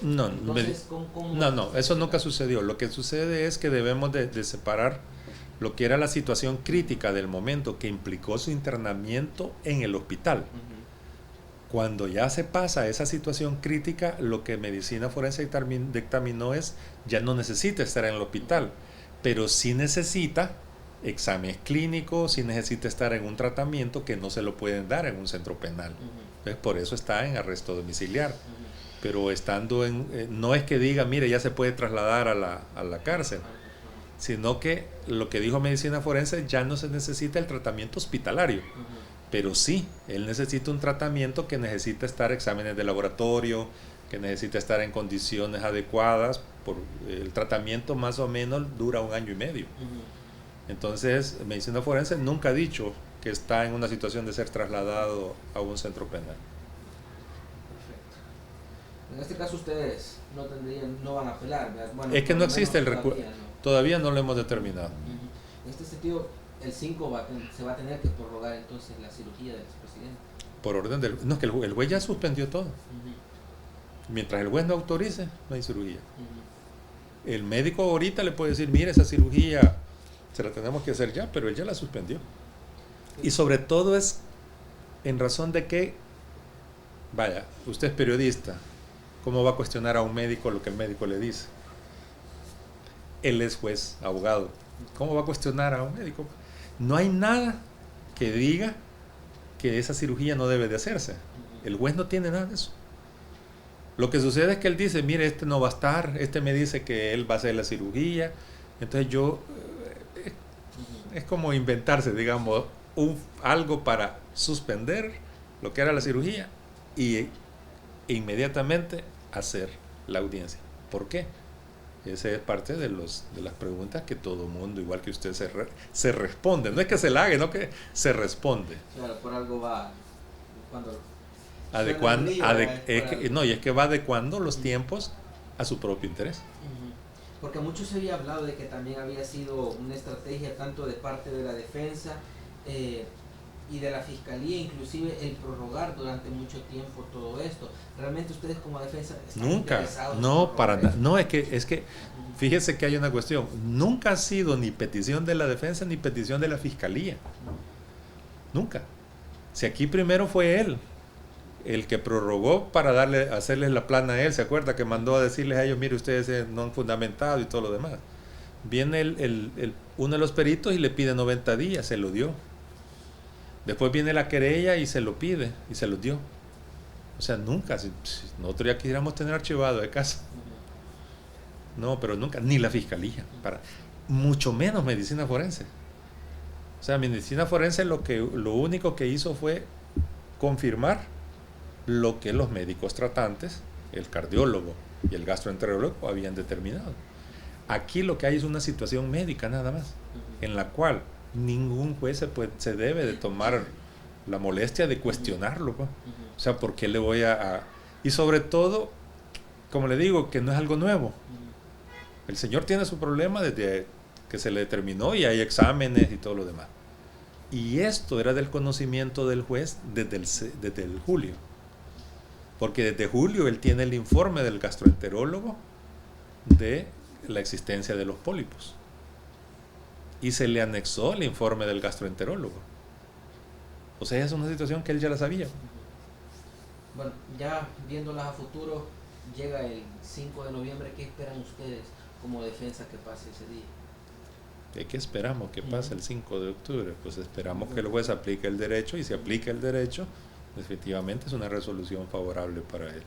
No, Entonces, ¿cómo no, se no, eso nunca explica? sucedió. Lo que sucede es que debemos de separar lo que era la situación crítica del momento que implicó su internamiento en el hospital. Ujú. Cuando ya se pasa a esa situación crítica, lo que medicina forense dictaminó es ya no necesita estar en el Ujú. hospital, pero sí necesita exámenes clínicos, sí necesita estar en un tratamiento que no se lo pueden dar en un centro penal. Ujú. Entonces, por eso está en arresto domiciliar. Ujú. Pero estando en, no es que diga, mire, ya se puede trasladar a la cárcel, Ajá. sino que lo que dijo medicina forense, ya no se necesita el tratamiento hospitalario, Ujú. pero sí, él necesita un tratamiento que necesita estar exámenes de laboratorio, que necesita estar en condiciones adecuadas, por el tratamiento más o menos dura 1 año y medio. Ujú. Entonces, medicina forense nunca ha dicho que está en una situación de ser trasladado a un centro penal. Perfecto. En este caso ustedes no tendrían, no van a apelar, ¿verdad? Bueno, Es que por no lo existe menos el recurso, todavía no. todavía no lo hemos determinado. Ujú. En este sentido, el 5 se va a tener que prorrogar entonces la cirugía del expresidente. Por orden del... No, es que el juez ya suspendió todo. Ujú. Mientras el juez no autorice, no hay cirugía. Ujú. El médico ahorita le puede decir, mire, esa cirugía se la tenemos que hacer ya, pero él ya la suspendió. Y sobre todo es en razón de que, vaya, usted es periodista, ¿cómo va a cuestionar a un médico lo que el médico le dice? Él es juez, abogado. ¿Cómo va a cuestionar a un médico? No hay nada que diga que esa cirugía no debe de hacerse. El juez no tiene nada de eso. Lo que sucede es que él dice, mire, este no va a estar, este me dice que él va a hacer la cirugía. Entonces Ujú. es como inventarse, digamos, algo para suspender lo que era la cirugía y inmediatamente hacer la audiencia. ¿Por qué? Esa es parte de las preguntas que todo mundo, igual que usted, se responde. No es que se la haga, no que se responde. Claro, por algo va. Cuando suena un Adecuando, lío, ¿verdad? Es por algo. no, y es que va adecuando los Ujú. tiempos a su propio interés. Ujú. Porque mucho se había hablado de que también había sido una estrategia tanto de parte de la defensa eh, y de la fiscalía, inclusive el prorrogar durante mucho tiempo todo esto. ¿Realmente ustedes como defensa están Nunca, interesados en no, para prorrogar nada. esto? No, es que, Ujú. fíjese que hay una cuestión. Nunca ha sido ni petición de la defensa ni petición de la fiscalía. Nunca. Si aquí primero fue él, el que prorrogó para hacerles la plana a él, ¿se acuerda? Que mandó a decirles a ellos, mire, ustedes no han fundamentado y todo lo demás. Viene uno de los peritos y le pide 90 días, se lo dio. Después viene la querella y se lo pide y se lo dio. O sea, nunca, si nosotros ya quisiéramos tener archivado de caso. No, pero nunca, ni la fiscalía, mucho menos medicina forense. O sea, medicina forense lo único que hizo fue confirmar lo que los médicos tratantes, el cardiólogo y el gastroenterólogo habían determinado. Aquí lo que hay es una situación médica nada más, en la cual ningún juez se debe de tomar la molestia de cuestionarlo, pues. O sea, ¿por qué le voy Y sobre todo, como le digo, que no es algo nuevo. El señor tiene su problema desde que se le determinó y hay exámenes y todo lo demás. Y esto era del conocimiento del juez desde el julio. Porque desde julio él tiene el informe del gastroenterólogo de la existencia de los pólipos. Y se le anexó el informe del gastroenterólogo. O sea, es una situación que él ya la sabía. Bueno, ya viéndolas a futuro, llega el 5 de noviembre, ¿qué esperan ustedes como defensa que pase ese día? ¿Qué esperamos que pase Ujú. el 5 de octubre? Pues esperamos que el Ujú. juez aplique el derecho y si aplica el derecho, definitivamente es una resolución favorable para él.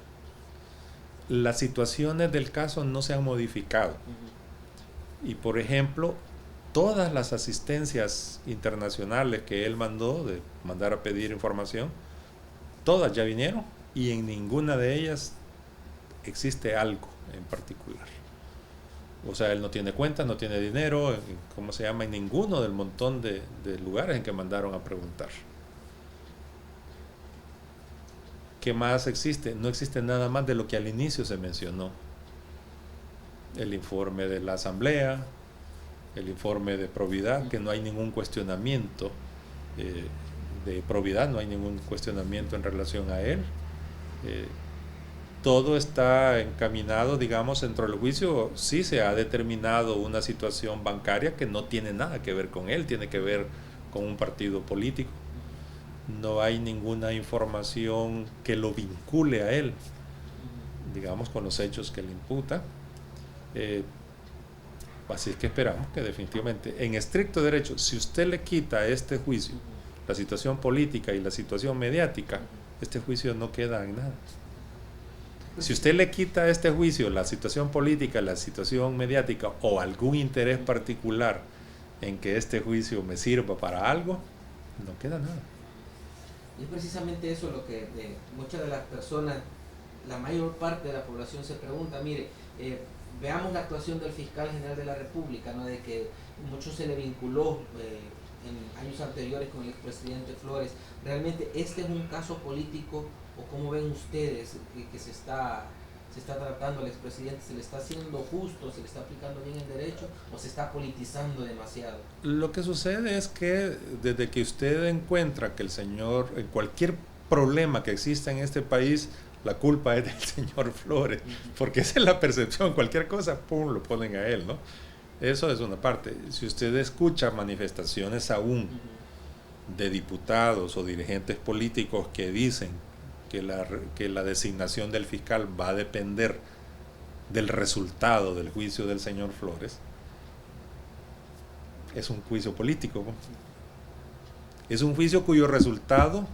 Las situaciones del caso no se han modificado. Ujú. Y por ejemplo, todas las asistencias internacionales que él mandó, de mandar a pedir información, todas ya vinieron y en ninguna de ellas existe algo en particular. O sea, él no tiene cuentas, no tiene dinero, ¿cómo se llama? En ninguno del montón de lugares en que mandaron a preguntar. ¿Qué más existe? No existe nada más de lo que al inicio se mencionó. El informe de la asamblea, el informe de probidad, que no hay ningún cuestionamiento de probidad, no hay ningún cuestionamiento en relación a él. Eh, todo está encaminado, digamos, dentro del juicio. Sí se ha determinado una situación bancaria que no tiene nada que ver con él, tiene que ver con un partido político. No hay ninguna información que lo vincule a él, digamos, con los hechos que le imputa. Así es que esperamos que definitivamente, en estricto derecho, si usted le quita a este juicio la situación política y la situación mediática, este juicio no queda en nada. Si usted le quita a este juicio la situación política, la situación mediática o algún interés particular en que este juicio me sirva para algo, no queda nada. Y es precisamente eso lo que muchas de las personas, la mayor parte de la población se pregunta. Mire, veamos la actuación del fiscal general de la República, ¿no? De que mucho se le vinculó en años anteriores con el expresidente Flores. ¿Realmente este es un caso político o cómo ven ustedes que se está tratando al expresidente? ¿Se le está haciendo justo, se le está aplicando bien el derecho o se está politizando demasiado? Lo que sucede es que desde que usted encuentra que el señor, en cualquier problema que exista en este país, la culpa es del señor Flores, porque esa es la percepción, cualquier cosa, pum, lo ponen a él, ¿no? Eso es una parte. Si usted escucha manifestaciones aún de diputados o dirigentes políticos que dicen que la designación del fiscal va a depender del resultado del juicio del señor Flores, es un juicio político, ¿no? Es un juicio cuyo resultado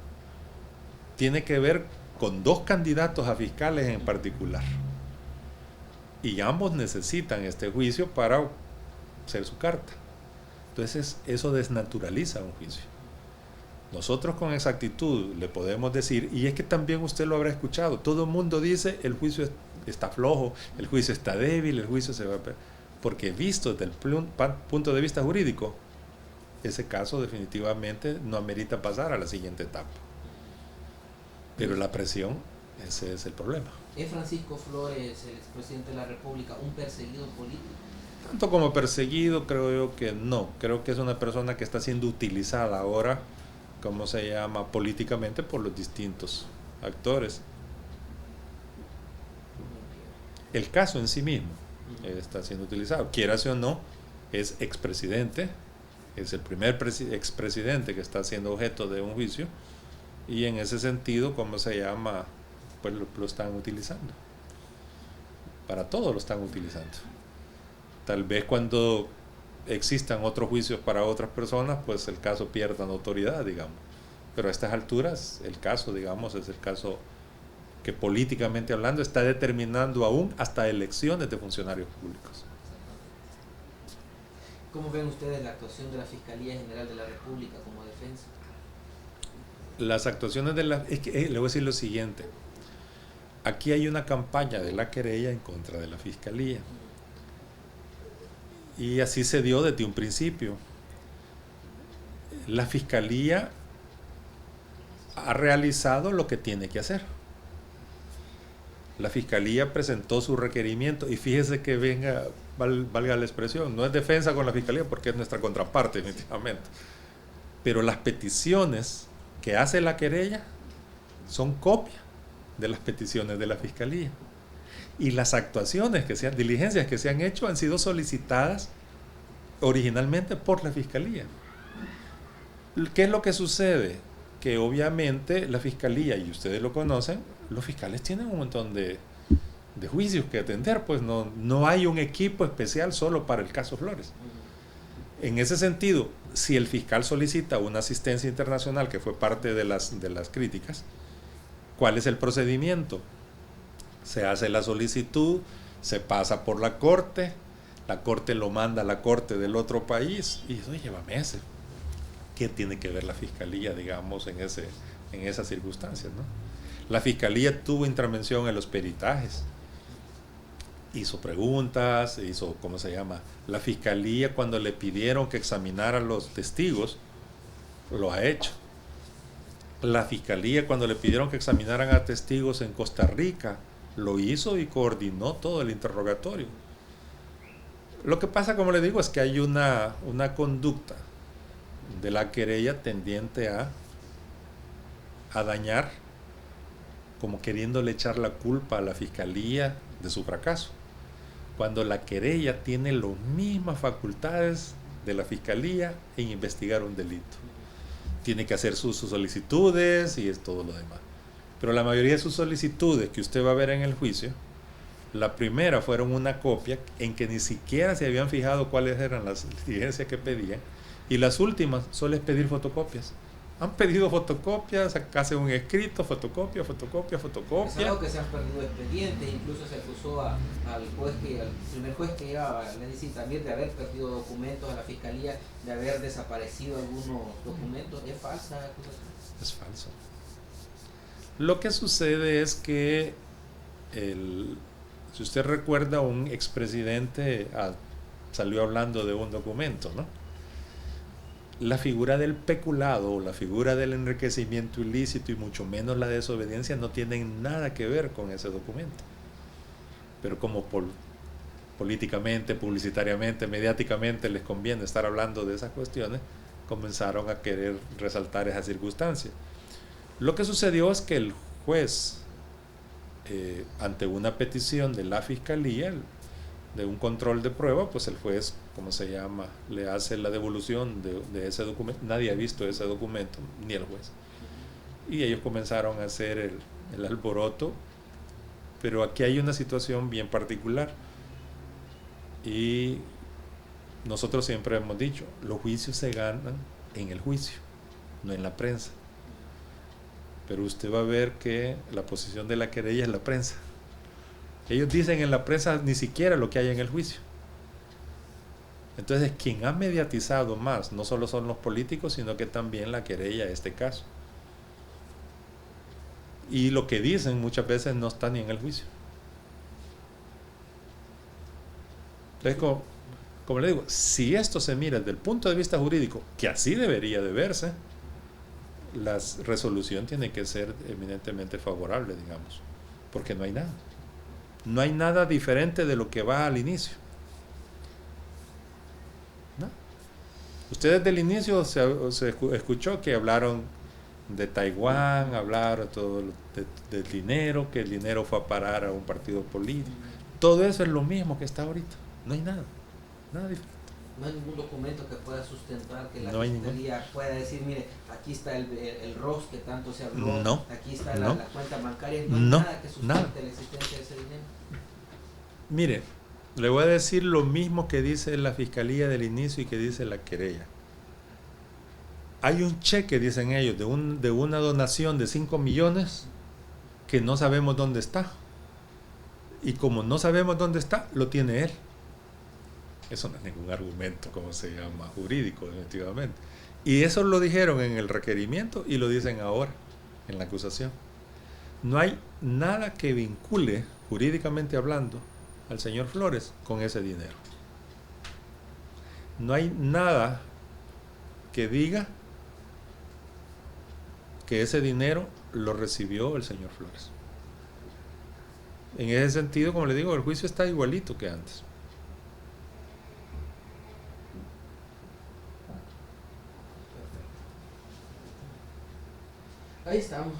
tiene que ver con dos candidatos a fiscales en particular, y ambos necesitan este juicio para ser su carta. Entonces eso desnaturaliza un juicio. Nosotros con exactitud le podemos decir, y es que también usted lo habrá escuchado, todo el mundo dice el juicio está flojo, el juicio está débil, el juicio se va a... Porque visto desde el punto de vista jurídico, ese caso definitivamente no amerita pasar a la siguiente etapa. Pero la presión, ese es el problema. ¿Es Francisco Flores, el expresidente de la República, un perseguido político? Tanto como perseguido, creo yo que no. Creo que es una persona que está siendo utilizada ahora, ¿cómo se llama?, políticamente por los distintos actores. El caso en sí mismo está siendo utilizado, quieras o no, es expresidente, es el primer expresidente que está siendo objeto de un juicio, y en ese sentido, ¿cómo se llama?, pues lo están utilizando. Para todo lo están utilizando. Tal vez cuando existan otros juicios para otras personas, pues el caso pierda notoriedad, digamos. Pero a estas alturas, el caso, digamos, es el caso que políticamente hablando está determinando aún hasta elecciones de funcionarios públicos. ¿Cómo ven ustedes la actuación de la Fiscalía General de la República como defensa? Las actuaciones de la... Es que, le voy a decir lo siguiente. Aquí hay una campaña de la querella en contra de la Fiscalía. Y así se dio desde un principio. La Fiscalía ha realizado lo que tiene que hacer. La Fiscalía presentó su requerimiento y fíjese que valga la expresión, no es defensa con la Fiscalía porque es nuestra contraparte definitivamente, pero las peticiones que hace la querella son copia de las peticiones de la Fiscalía, y las actuaciones diligencias que se han hecho han sido solicitadas originalmente por la Fiscalía. ¿Qué es lo que sucede? Que obviamente la Fiscalía, y ustedes lo conocen, los fiscales tienen un montón de juicios que atender, pues no hay un equipo especial solo para el caso Flores. En ese sentido, si el fiscal solicita una asistencia internacional, que fue parte de las críticas, ¿cuál es el procedimiento? Se hace la solicitud, se pasa por la corte lo manda a la corte del otro país, y eso lleva meses. ¿Qué tiene que ver la Fiscalía, digamos, en esas circunstancias, ¿no? La Fiscalía tuvo intervención en los peritajes, hizo preguntas, ¿cómo se llama? La Fiscalía, cuando le pidieron que examinara los testigos, lo ha hecho. La Fiscalía, cuando le pidieron que examinaran a testigos en Costa Rica, lo hizo y coordinó todo el interrogatorio. Lo que pasa, como le digo, es que hay una conducta de la querella tendiente a dañar como queriéndole echar la culpa a la fiscalía de su fracaso, cuando la querella tiene las mismas facultades de la fiscalía en investigar un delito. Tiene que hacer sus solicitudes y es todo lo demás. Pero la mayoría de sus solicitudes que usted va a ver en el juicio, la primera fueron una copia en que ni siquiera se habían fijado cuáles eran las exigencias que pedían, y las últimas solo es pedir fotocopias. Han pedido fotocopias, acá hace un escrito, fotocopia, fotocopia, fotocopia. Es algo que se han perdido expedientes, incluso se acusó al primer juez que llevaba la ley también de haber perdido documentos, a la fiscalía de haber desaparecido algunos documentos. ¿Es falsa la acusación? Es falso. Lo que sucede es que, si usted recuerda, un expresidente salió hablando de un documento, ¿no? La figura del peculado o la figura del enriquecimiento ilícito y mucho menos la desobediencia no tienen nada que ver con ese documento. Pero como políticamente, publicitariamente, mediáticamente les conviene estar hablando de esas cuestiones, comenzaron a querer resaltar esa circunstancia. Lo que sucedió es que el juez, ante una petición de la fiscalía de un control de prueba, pues el juez, ¿cómo se llama?, le hace la devolución de ese documento. Nadie ha visto ese documento, ni el juez. Y ellos comenzaron a hacer el alboroto, pero aquí hay una situación bien particular. Y nosotros siempre hemos dicho, los juicios se ganan en el juicio, no en la prensa. Pero usted va a ver que la posición de la querella es la prensa. Ellos dicen en la prensa ni siquiera lo que hay en el juicio. Entonces, quien ha mediatizado más no solo son los políticos, sino que también la querella en este caso. Y lo que dicen muchas veces no está ni en el juicio. Entonces, como le digo, si esto se mira desde el punto de vista jurídico, que así debería de verse, la resolución tiene que ser eminentemente favorable, digamos, porque no hay nada. No hay nada diferente de lo que va al inicio. ¿No? Ustedes desde el inicio se escuchó que hablaron de Taiwán, hablaron todo del dinero, que el dinero fue a parar a un partido político. Todo eso es lo mismo que está ahorita. No hay nada diferente. No hay ningún documento que pueda sustentar que la fiscalía pueda decir, mire, aquí está el ROS que tanto se habló, no, aquí está no, la cuenta bancaria, no hay nada que sustente la existencia de ese dinero. Mire, le voy a decir lo mismo que dice la fiscalía del inicio y que dice la querella. Hay un cheque, dicen ellos, de una donación de 5 millones que no sabemos dónde está. Y como no sabemos dónde está, lo tiene él. Eso no es ningún argumento, como se llama, jurídico, definitivamente. Y eso lo dijeron en el requerimiento y lo dicen ahora en la acusación. No hay nada que vincule, jurídicamente hablando, al señor Flores con ese dinero. No hay nada que diga que ese dinero lo recibió el señor Flores. En ese sentido, como le digo, el juicio está igualito que antes. Ahí estamos.